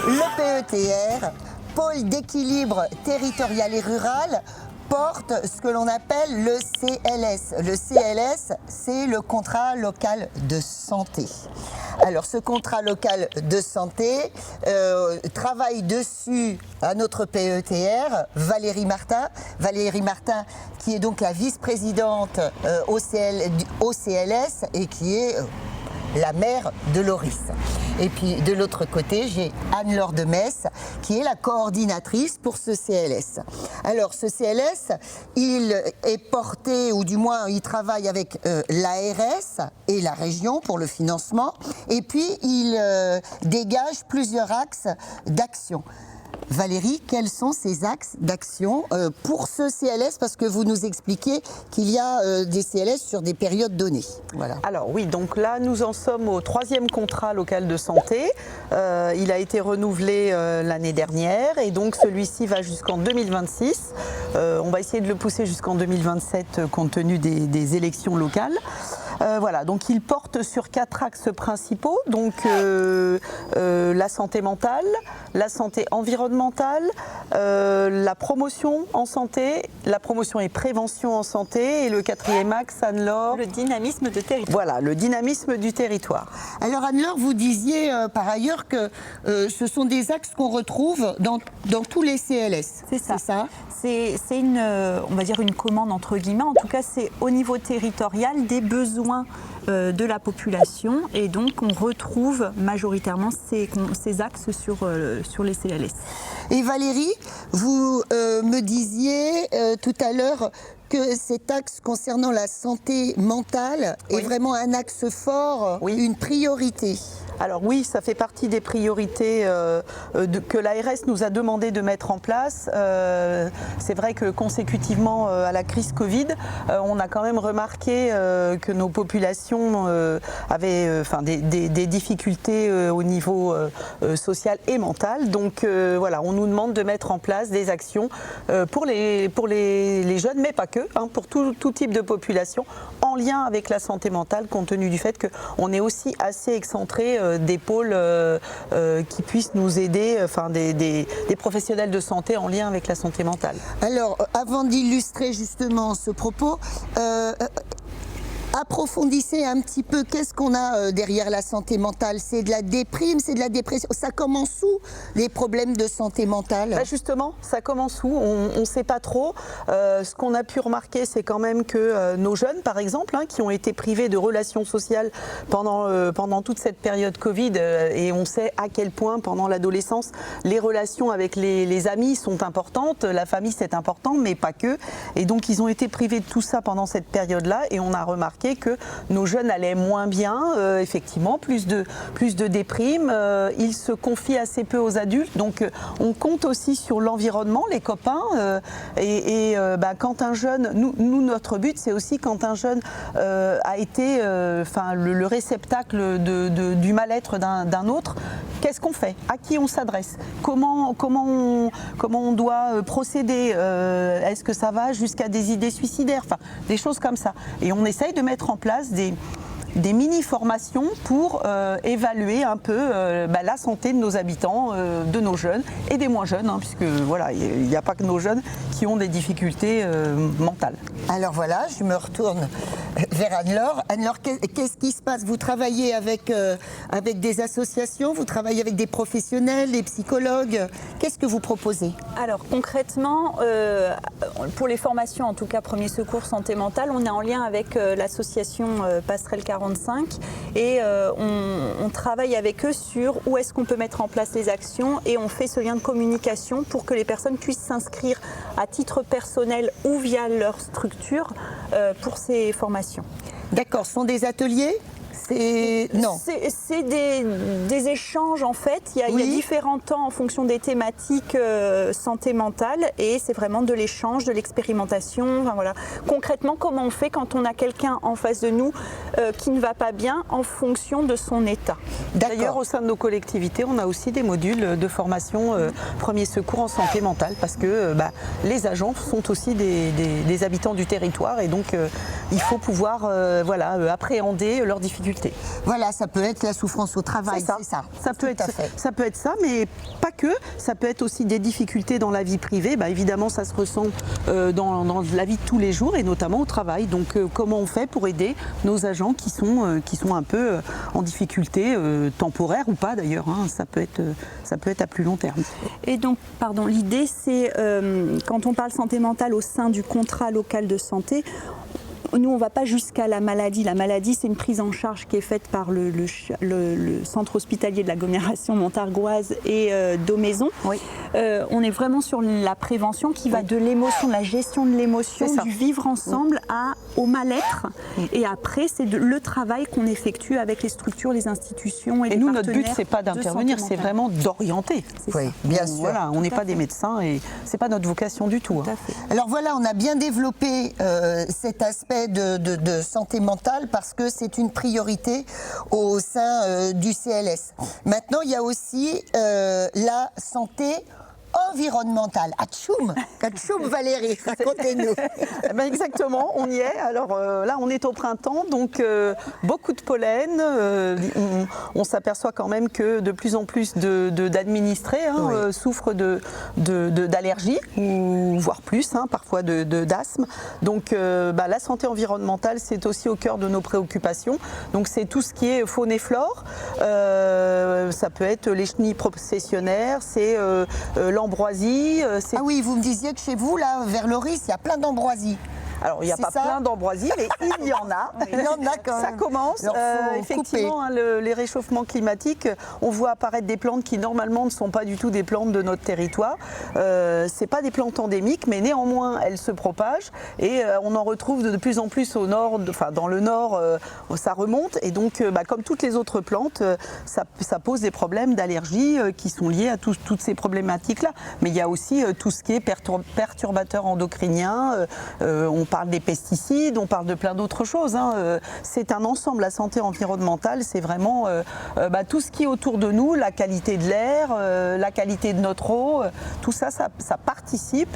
Le PETR, pôle d'équilibre territorial et rural, porte ce que l'on appelle le CLS. Le CLS, c'est le contrat local de santé. Alors, ce contrat local de santé travaille dessus à notre PETR Valérie Martin. Valérie Martin, qui est donc la vice-présidente au CLS et qui est la maire de Loris. Et puis de l'autre côté, j'ai Anne-Laure de Metz, qui est la coordinatrice pour ce CLS. Alors ce CLS, il est porté, ou du moins il travaille avec l'ARS et la région pour le financement, et puis il dégage plusieurs axes d'action. Valérie, quels sont ces axes d'action pour ce CLS? Parce que vous nous expliquez qu'il y a des CLS sur des périodes données. Voilà. Alors oui, donc là nous en sommes au 3e contrat local de santé. Il a été renouvelé l'année dernière et donc celui-ci va jusqu'en 2026. On va essayer de le pousser jusqu'en 2027 compte tenu des élections locales. Voilà, donc il porte sur 4 axes principaux, donc la santé mentale, la santé environnementale, la promotion en santé, la promotion et prévention en santé, et le 4e axe, Anne-Laure, le dynamisme de territoire. Voilà, le dynamisme du territoire. Alors Anne-Laure, vous disiez par ailleurs que ce sont des axes qu'on retrouve dans tous les CLS. C'est ça. C'est une, on va dire une commande entre guillemets, en tout cas c'est au niveau territorial des besoins de la population et donc on retrouve majoritairement ces axes sur les CLS. Et Valérie, vous me disiez tout à l'heure que cet axe concernant la santé mentale est vraiment un axe fort, une priorité. Alors oui, ça fait partie des priorités que l'ARS nous a demandé de mettre en place. C'est vrai que consécutivement à la crise Covid, on a quand même remarqué que nos populations avaient des difficultés au niveau social et mental. Donc voilà, on nous demande de mettre en place des actions pour les jeunes, mais pas que, pour tout type de population, en lien avec la santé mentale, compte tenu du fait qu'on est aussi assez excentré des pôles qui puissent nous aider, des professionnels de santé en lien avec la santé mentale. Alors, avant d'illustrer justement ce propos, approfondissez un petit peu, qu'est-ce qu'on a derrière la santé mentale? C'est de la déprime, c'est de la dépression? Ça commence où, les problèmes de santé mentale? Justement, ça commence où? On ne sait pas trop. Ce qu'on a pu remarquer, c'est quand même que nos jeunes, par exemple, qui ont été privés de relations sociales pendant toute cette période Covid, et on sait à quel point, pendant l'adolescence, les relations avec les amis sont importantes, la famille c'est important, mais pas que. Et donc, ils ont été privés de tout ça pendant cette période-là, et on a remarqué que nos jeunes allaient moins bien, effectivement, plus de déprime, ils se confient assez peu aux adultes, donc on compte aussi sur l'environnement, les copains, quand un jeune, nous notre but c'est aussi quand un jeune a été le réceptacle du mal-être d'un autre, qu'est-ce qu'on fait? À qui on s'adresse? Comment on doit procéder? Est-ce que ça va jusqu'à des idées suicidaires? Des choses comme ça. Et on essaye de mettre en place des mini-formations pour évaluer un peu la santé de nos habitants, de nos jeunes et des moins jeunes, puisque voilà, il n'y a pas que nos jeunes qui ont des difficultés mentales. Alors voilà, je me retourne vers Anne-Laure. Anne-Laure, qu'est-ce qui se passe? Vous travaillez avec des associations, vous travaillez avec des professionnels, des psychologues. Qu'est-ce que vous proposez? Alors concrètement, pour les formations, en tout cas premier secours santé mentale, on est en lien avec l'association Passerelle 45 et on travaille avec eux sur où est-ce qu'on peut mettre en place les actions, et on fait ce lien de communication pour que les personnes puissent s'inscrire à titre personnel ou via leur structure pour ces formations. D'accord, ce sont des ateliers? Non. C'est des échanges en fait, il y a différents temps en fonction des thématiques santé mentale, et c'est vraiment de l'échange, de l'expérimentation. Voilà. Concrètement, comment on fait quand on a quelqu'un en face de nous qui ne va pas bien en fonction de son état. D'ailleurs, au sein de nos collectivités, on a aussi des modules de formation premier secours en santé mentale, parce que les agents sont aussi des habitants du territoire, et donc il faut pouvoir appréhender leurs difficultés difficultés. Voilà, ça peut être la souffrance au travail, c'est ça. Ça peut être ça, mais pas que. Ça peut être aussi des difficultés dans la vie privée. Évidemment, ça se ressent dans la vie de tous les jours et notamment au travail. Donc, comment on fait pour aider nos agents qui sont un peu en difficulté temporaire ou pas d'ailleurs, hein. Ça peut être à plus long terme. Et donc, l'idée c'est, quand on parle santé mentale au sein du contrat local de santé, nous, on ne va pas jusqu'à la maladie. La maladie, c'est une prise en charge qui est faite par le centre hospitalier de l'agglomération montargoise et d'Aumaison. Oui. On est vraiment sur la prévention qui va de l'émotion, de la gestion de l'émotion, du vivre ensemble au mal-être. Et après, c'est le travail qu'on effectue avec les structures, les institutions et les nous, partenaires. notre but, c'est pas d'intervenir, c'est vraiment d'orienter. Oui, bien sûr. Voilà, on n'est pas des médecins et c'est pas notre vocation du tout. Tout à fait. Alors voilà, on a bien développé cet aspect de santé mentale parce que c'est une priorité au sein du CLS. Maintenant, il y a aussi la santé environnementale. Atchoum, Valérie, racontez-nous. Exactement, on y est. Alors là, on est au printemps, donc beaucoup de pollen. On s'aperçoit quand même que de plus en plus d'administrés souffrent d'allergies, ou voire plus, parfois d'asthme. Donc la santé environnementale, c'est aussi au cœur de nos préoccupations. Donc c'est tout ce qui est faune et flore. Ça peut être les chenilles processionnaires, c'est l'ambroisie. Ah oui, vous me disiez que chez vous, là, vers Loris, il y a plein d'ambroisie. Alors, il n'y a pas plein d'ambroisie, mais il y en a. Il y en a quand même. Ça commence. Effectivement, les réchauffements climatiques, on voit apparaître des plantes qui, normalement, ne sont pas du tout des plantes de notre territoire. Ce n'est pas des plantes endémiques, mais néanmoins, elles se propagent. Et on en retrouve de plus en plus au nord, dans le nord, ça remonte. Et donc, comme toutes les autres plantes, ça pose des problèmes d'allergie qui sont liés à toutes ces problématiques-là. Mais il y a aussi tout ce qui est perturbateur endocrinien. On parle des pesticides, on parle de plein d'autres choses. C'est un ensemble, la santé environnementale, c'est vraiment tout ce qui est autour de nous, la qualité de l'air, la qualité de notre eau, tout ça, ça participe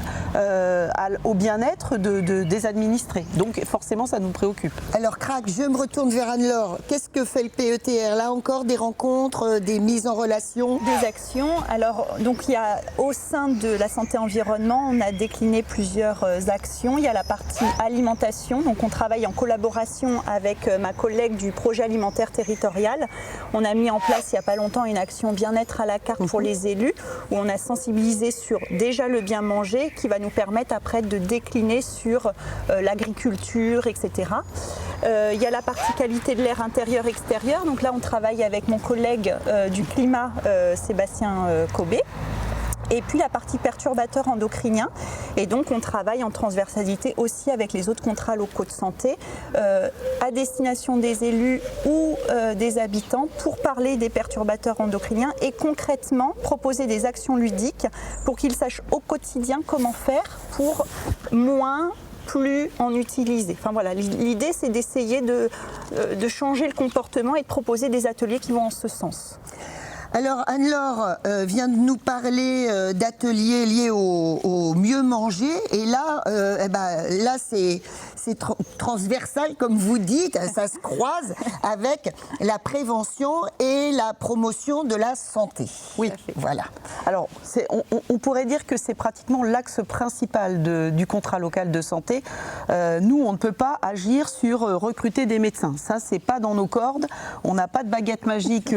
au bien-être des administrés. Donc forcément, ça nous préoccupe. Alors Crac, je me retourne vers Anne-Laure. Qu'est-ce que fait le PETR? Là encore, des rencontres, des mises en relation? Des actions. Alors, donc il y a au sein de la santé environnement, on a décliné plusieurs actions. Il y a la partie alimentation, donc on travaille en collaboration avec ma collègue du projet alimentaire territorial. On a mis en place il n'y a pas longtemps une action bien-être à la carte pour les élus, où on a sensibilisé sur déjà le bien manger, qui va nous permettre après de décliner sur l'agriculture, etc. Il y a la partie qualité de l'air intérieur-extérieur, donc là on travaille avec mon collègue du climat, Sébastien Cobé. Et puis la partie perturbateur endocrinien. Et donc on travaille en transversalité aussi avec les autres contrats locaux de santé à destination des élus ou des habitants pour parler des perturbateurs endocriniens et concrètement proposer des actions ludiques pour qu'ils sachent au quotidien comment faire pour plus en utiliser. Enfin voilà, l'idée c'est d'essayer de changer le comportement et de proposer des ateliers qui vont en ce sens. Alors Anne-Laure vient de nous parler d'ateliers liés au mieux manger et là, là c'est transversal comme vous dites, ça se croise avec la prévention et la promotion de la santé. Oui, voilà. Alors on pourrait dire que c'est pratiquement l'axe principal du contrat local de santé. Nous, on ne peut pas agir sur recruter des médecins. Ça, c'est pas dans nos cordes. On n'a pas de baguette magique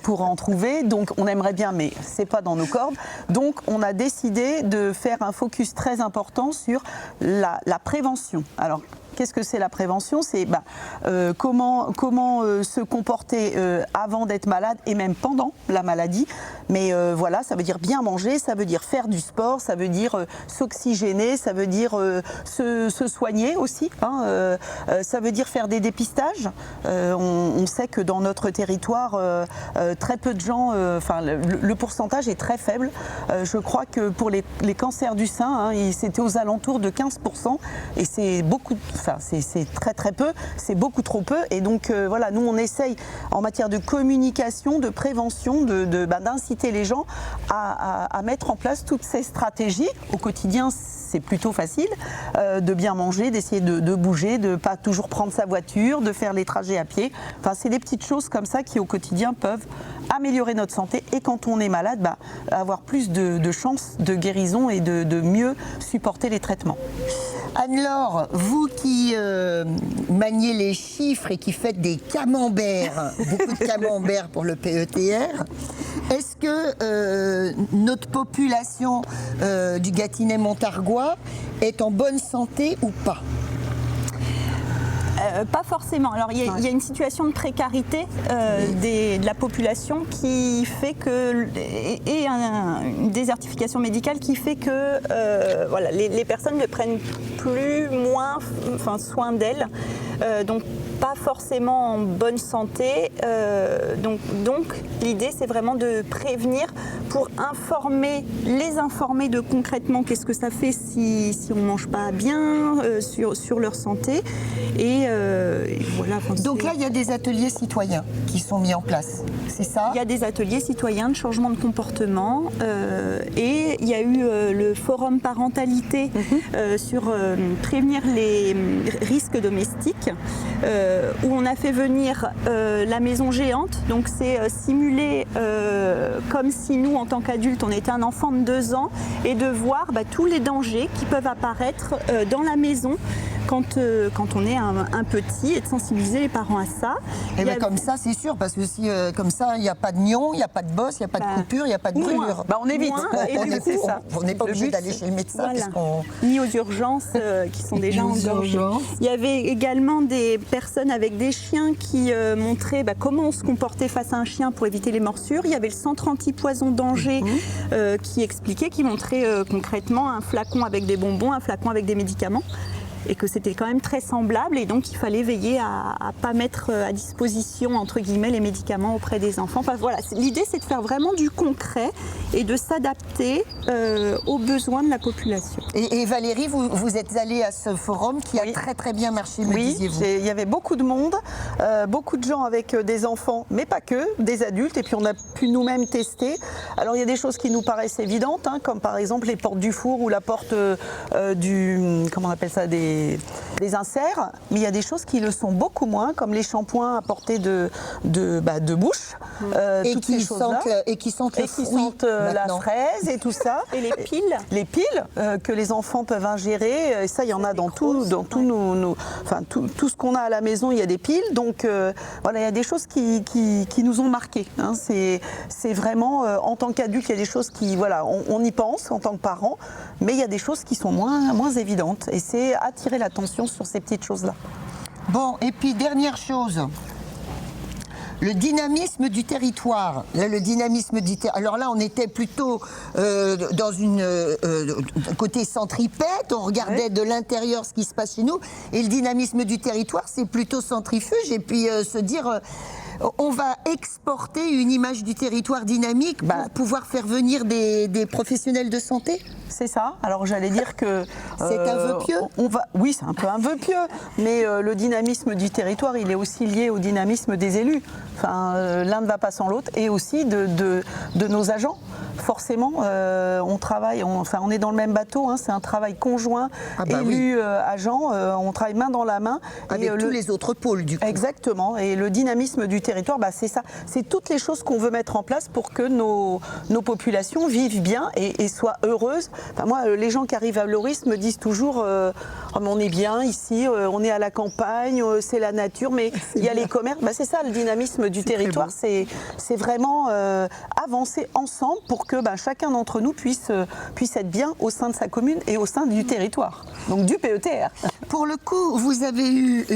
pour en trouver. Donc on aimerait bien, mais c'est pas dans nos cordes. Donc on a décidé de faire un focus très important sur la prévention. Alors qu'est-ce que c'est la prévention? C'est comment se comporter avant d'être malade et même pendant la maladie. Mais voilà, ça veut dire bien manger, ça veut dire faire du sport, ça veut dire s'oxygéner, ça veut dire se soigner aussi. Ça veut dire faire des dépistages. On sait que dans notre territoire, très peu de gens, le pourcentage est très faible. Je crois que pour les cancers du sein, c'était aux alentours de 15%. Et c'est beaucoup. ça. C'est très très peu, c'est beaucoup trop peu. Et donc voilà, nous on essaye en matière de communication, de prévention, d'inciter les gens à mettre en place toutes ces stratégies. Au quotidien, c'est plutôt facile de bien manger, d'essayer de bouger, de ne pas toujours prendre sa voiture, de faire les trajets à pied. Enfin, c'est des petites choses comme ça qui au quotidien peuvent améliorer notre santé et quand on est malade, avoir plus de chances de guérison et de mieux supporter les traitements. Anne-Laure, vous qui maniez les chiffres et qui faites des camemberts, beaucoup de camemberts pour le PETR, est-ce que notre population du Gâtinais-Montargois est en bonne santé ou pas ? Pas forcément. Alors il y a une situation de précarité de la population qui fait que une désertification médicale qui fait que voilà, les personnes ne prennent moins soin d'elles. Donc pas forcément en bonne santé. Donc l'idée c'est vraiment de prévenir pour les informer de concrètement qu'est-ce que ça fait si on ne mange pas bien sur leur santé. Et voilà. Donc là, il y a des ateliers citoyens qui sont mis en place, c'est ça ? Il y a des ateliers citoyens de changement de comportement et il y a eu le forum parentalité sur prévenir les risques domestiques où on a fait venir la maison géante. Donc c'est simulé comme si nous, en tant qu'adultes, on était un enfant de 2 ans et de voir tous les dangers qui peuvent apparaître dans la maison quand on est un petit et de sensibiliser les parents à ça. Et bien comme ça, c'est sûr, parce que si comme ça, il n'y a pas de nion, il n'y a pas de bosse, il n'y a pas de coupure, il n'y a pas de brûlure. On évite. On n'est pas obligé d'aller chez le médecin. Voilà. Ni aux urgences qui sont déjà engorgées. Il y avait également des personnes avec des chiens qui montraient comment on se comportait face à un chien pour éviter les morsures. Il y avait le centre anti-poison d'Angers qui montrait concrètement un flacon avec des bonbons, un flacon avec des médicaments. Et que c'était quand même très semblable et donc il fallait veiller à ne pas mettre à disposition entre guillemets les médicaments auprès des enfants. Enfin voilà, l'idée c'est de faire vraiment du concret et de s'adapter aux besoins de la population. Et Valérie, vous êtes allée à ce forum qui a très très bien marché, me disiez-vous. Il y avait beaucoup de monde, beaucoup de gens avec des enfants, mais pas que, des adultes, et puis on a pu nous-mêmes tester. Alors il y a des choses qui nous paraissent évidentes, comme par exemple les portes du four ou la porte comment on appelle ça, des inserts, mais il y a des choses qui le sont beaucoup moins, comme les shampoings à portée de bouche, et toutes qui ces choses-là. Et qui sentent le fruit, la fraise et tout ça. Et les piles. Les piles que les enfants peuvent ingérer, et ça il y en a dans tout ce qu'on a à la maison, il y a des piles. Donc voilà, il y a des choses qui nous ont marqués. C'est vraiment, en tant qu'adulte, il y a des choses qui, voilà, on y pense en tant que parent, mais il y a des choses qui sont moins évidentes. Et c'est attirer l'attention sur ces petites choses-là. Bon, et puis dernière chose, le dynamisme du territoire. Là, alors là, on était plutôt dans côté centripète, on regardait de l'intérieur ce qui se passe chez nous, et le dynamisme du territoire, c'est plutôt centrifuge, et puis se dire... On va exporter une image du territoire dynamique pour pouvoir faire venir des professionnels de santé ? C'est ça. Alors j'allais dire que... c'est un vœu pieux ? Oui, c'est un peu un vœu pieux, mais le dynamisme du territoire, il est aussi lié au dynamisme des élus. Enfin, l'un ne va pas sans l'autre, et aussi de nos agents. Forcément, on travaille, on est dans le même bateau, c'est un travail conjoint, élus, agents, on travaille main dans la main. Avec tous les autres pôles, du coup. Exactement, et le dynamisme du territoire, c'est ça. C'est toutes les choses qu'on veut mettre en place pour que nos populations vivent bien et soient heureuses. Enfin, moi, les gens qui arrivent à Valoris me disent toujours on est bien ici, on est à la campagne, c'est la nature, mais il y a les commerces. C'est ça le dynamisme du territoire, c'est vraiment avancer ensemble pour que chacun d'entre nous puisse être bien au sein de sa commune et au sein du territoire, donc du PETR. Pour le coup, vous avez eu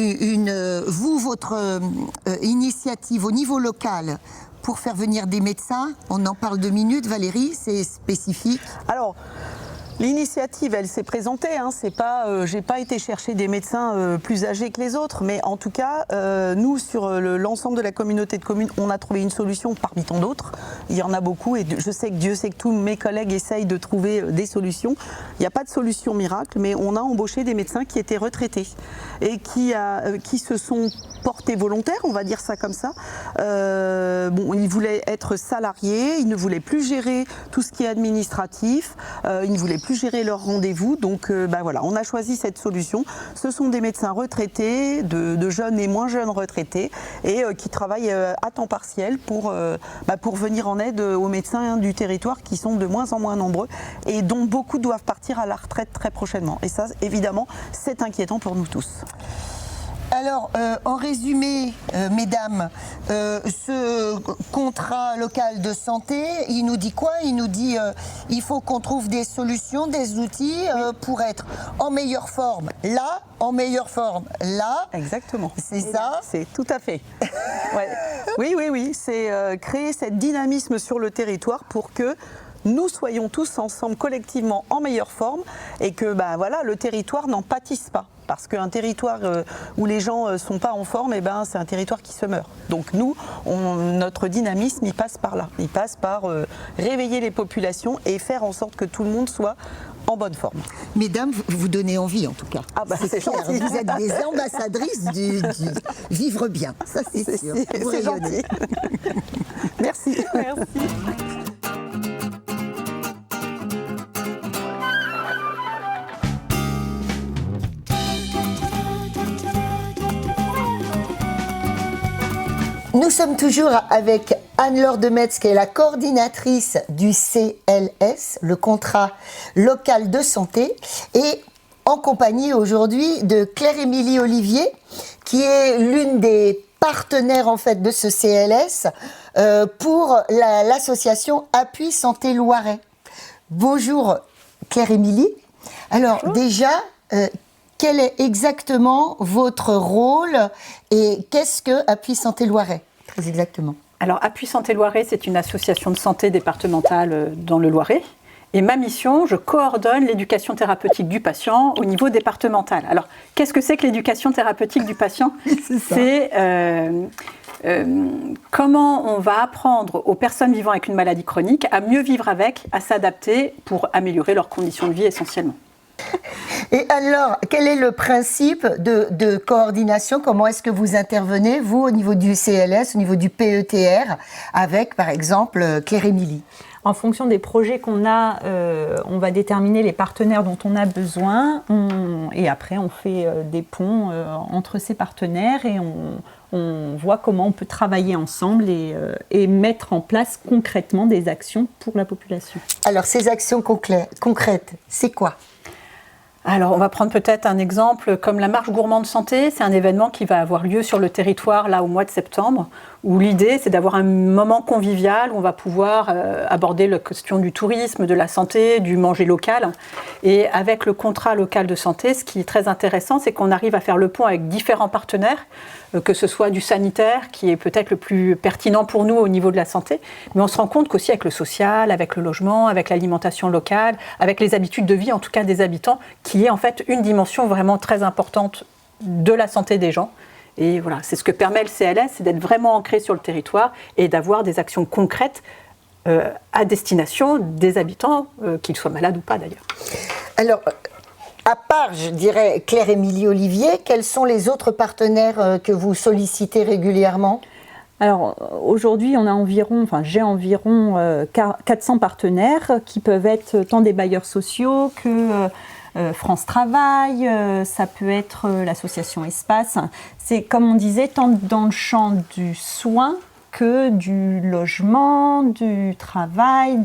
votre initiative au niveau local pour faire venir des médecins. On en parle 2 minutes, Valérie, c'est spécifique. Alors, L'initiative, elle s'est présentée. C'est pas, j'ai pas été chercher des médecins plus âgés que les autres, mais en tout cas, nous sur l'ensemble de la communauté de communes, on a trouvé une solution parmi tant d'autres. Il y en a beaucoup, et je sais que Dieu sait que tous mes collègues essayent de trouver des solutions. Il n'y a pas de solution miracle, mais on a embauché des médecins qui étaient retraités et qui se sont portés volontaires, on va dire ça comme ça. Ils voulaient être salariés, ils ne voulaient plus gérer tout ce qui est administratif, ils ne voulaient plus gérer leurs rendez-vous. Donc voilà, on a choisi cette solution. Ce sont des médecins retraités, de jeunes et moins jeunes retraités, et qui travaillent à temps partiel pour venir en aide aux médecins du territoire qui sont de moins en moins nombreux et dont beaucoup doivent partir à la retraite très prochainement. Et ça, évidemment, c'est inquiétant pour nous tous. Alors, en résumé, mesdames, ce contrat local de santé, il nous dit quoi? Il nous dit il faut qu'on trouve des solutions, des outils pour être en meilleure forme là, en meilleure forme là. Exactement. C'est ça? C'est tout à fait. Ouais. Oui. C'est créer cet dynamisme sur le territoire pour que nous soyons tous ensemble collectivement en meilleure forme et que le territoire n'en pâtisse pas. Parce qu'un territoire où les gens ne sont pas en forme, c'est un territoire qui se meurt. Donc nous, notre dynamisme, il passe par là. Il passe par réveiller les populations et faire en sorte que tout le monde soit en bonne forme. Mesdames, vous donnez envie en tout cas. C'est clair. gentil. Vous êtes des ambassadrices du vivre bien. Ça c'est sûr. Vous C'est rayonnez. gentil. Merci. Nous sommes toujours avec Anne-Laure Demetz, qui est la coordinatrice du CLS, le contrat local de santé, et en compagnie aujourd'hui de Claire-Émilie Olivier, qui est l'une des partenaires en fait de ce CLS pour l'association Appui Santé Loiret. Bonjour Claire-Émilie. Alors bonjour. Déjà, quel est exactement votre rôle et qu'est-ce que Appui Santé Loiret, très exactement? Alors Appui Santé Loiret, c'est une association de santé départementale dans le Loiret. Et ma mission, je coordonne l'éducation thérapeutique du patient au niveau départemental. Alors, qu'est-ce que c'est que l'éducation thérapeutique du patient? C'est comment on va apprendre aux personnes vivant avec une maladie chronique à mieux vivre avec, à s'adapter pour améliorer leurs conditions de vie essentiellement. Et alors, quel est le principe de coordination? Comment est-ce que vous intervenez, vous, au niveau du CLS, au niveau du PETR, avec, par exemple, Claire-Émilie? En fonction des projets qu'on a, on va déterminer les partenaires dont on a besoin et après on fait des ponts entre ces partenaires et on voit comment on peut travailler ensemble et mettre en place concrètement des actions pour la population. Alors ces actions concrètes, c'est quoi ? Alors, on va prendre peut-être un exemple comme la marche gourmande santé. C'est un événement qui va avoir lieu sur le territoire là au mois de septembre, où l'idée c'est d'avoir un moment convivial où on va pouvoir aborder la question du tourisme, de la santé, du manger local. Et avec le contrat local de santé, ce qui est très intéressant, c'est qu'on arrive à faire le pont avec différents partenaires, que ce soit du sanitaire, qui est peut-être le plus pertinent pour nous au niveau de la santé, mais on se rend compte qu'aussi avec le social, avec le logement, avec l'alimentation locale, avec les habitudes de vie, en tout cas des habitants, qui est en fait une dimension vraiment très importante de la santé des gens. Et voilà, c'est ce que permet le CLS, c'est d'être vraiment ancré sur le territoire et d'avoir des actions concrètes à destination des habitants, qu'ils soient malades ou pas d'ailleurs. Alors, à part, je dirais, Claire-Émilie Olivier, quels sont les autres partenaires que vous sollicitez régulièrement ? Alors aujourd'hui, j'ai environ 400 partenaires qui peuvent être tant des bailleurs sociaux que France Travail, ça peut être l'association Espace. C'est comme on disait, tant dans le champ du soin que du logement, du travail,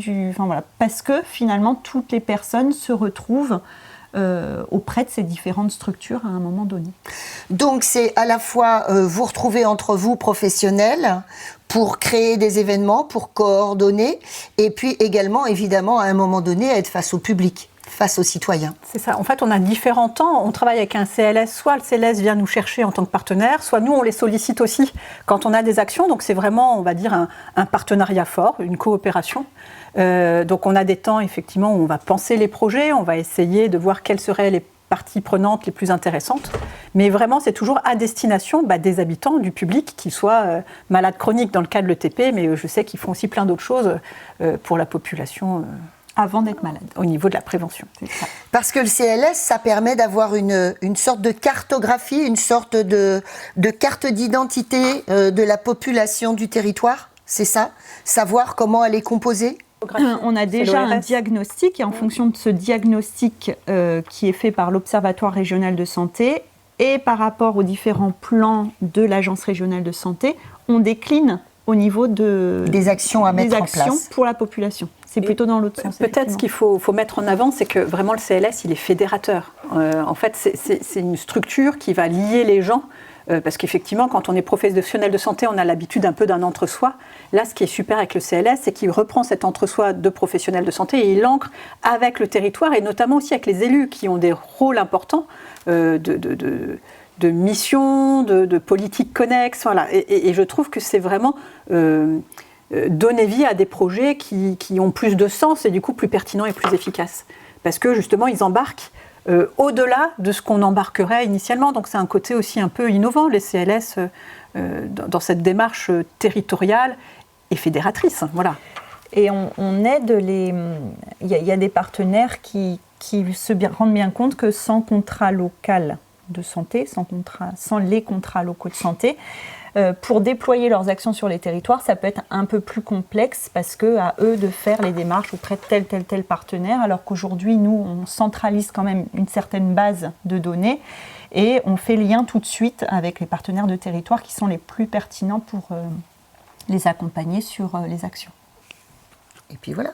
parce que finalement toutes les personnes se retrouvent auprès de ces différentes structures à un moment donné. Donc c'est à la fois vous retrouver entre vous professionnels pour créer des événements, pour coordonner, et puis également évidemment à un moment donné être face au public. face aux citoyens. C'est ça. En fait, on a différents temps. On travaille avec un CLS. Soit le CLS vient nous chercher en tant que partenaire, soit nous, on les sollicite aussi quand on a des actions. Donc, c'est vraiment, on va dire, un partenariat fort, une coopération. Donc, on a des temps, effectivement, où on va penser les projets, on va essayer de voir quelles seraient les parties prenantes les plus intéressantes. Mais vraiment, c'est toujours à destination des habitants, du public, qu'ils soient malades chroniques dans le cas de l'ETP, mais je sais qu'ils font aussi plein d'autres choses pour la population. Avant d'être malade. Au niveau de la prévention. Parce que le CLS, ça permet d'avoir une sorte de cartographie, une sorte de carte d'identité de la population du territoire, c'est ça? Savoir comment elle est composée? On a déjà un diagnostic et en fonction de ce diagnostic qui est fait par l'Observatoire régional de santé et par rapport aux différents plans de l'Agence régionale de santé, on décline au niveau des actions à mettre en place pour la population. C'est plutôt dans l'autre sens. Peut-être ce qu'il faut mettre en avant, c'est que vraiment le CLS, il est fédérateur. En fait, c'est une structure qui va lier les gens. Parce qu'effectivement, quand on est professionnel de santé, on a l'habitude un peu d'un entre-soi. Là, ce qui est super avec le CLS, c'est qu'il reprend cet entre-soi de professionnels de santé et il l'ancre avec le territoire et notamment aussi avec les élus qui ont des rôles importants de mission, de politique connexe. Voilà. Et je trouve que c'est vraiment donner vie à des projets qui ont plus de sens et du coup plus pertinents et plus efficaces. Parce que justement, ils embarquent au-delà de ce qu'on embarquerait initialement. Donc c'est un côté aussi un peu innovant, les CLS, dans cette démarche territoriale et fédératrice. Voilà. Et on aide les... Il y a des partenaires qui se rendent bien compte que sans contrat local de santé, sans les contrats locaux de santé, pour déployer leurs actions sur les territoires, ça peut être un peu plus complexe parce qu'à eux de faire les démarches auprès de tel partenaire, alors qu'aujourd'hui, nous, on centralise quand même une certaine base de données et on fait lien tout de suite avec les partenaires de territoire qui sont les plus pertinents pour les accompagner sur les actions. Et puis voilà.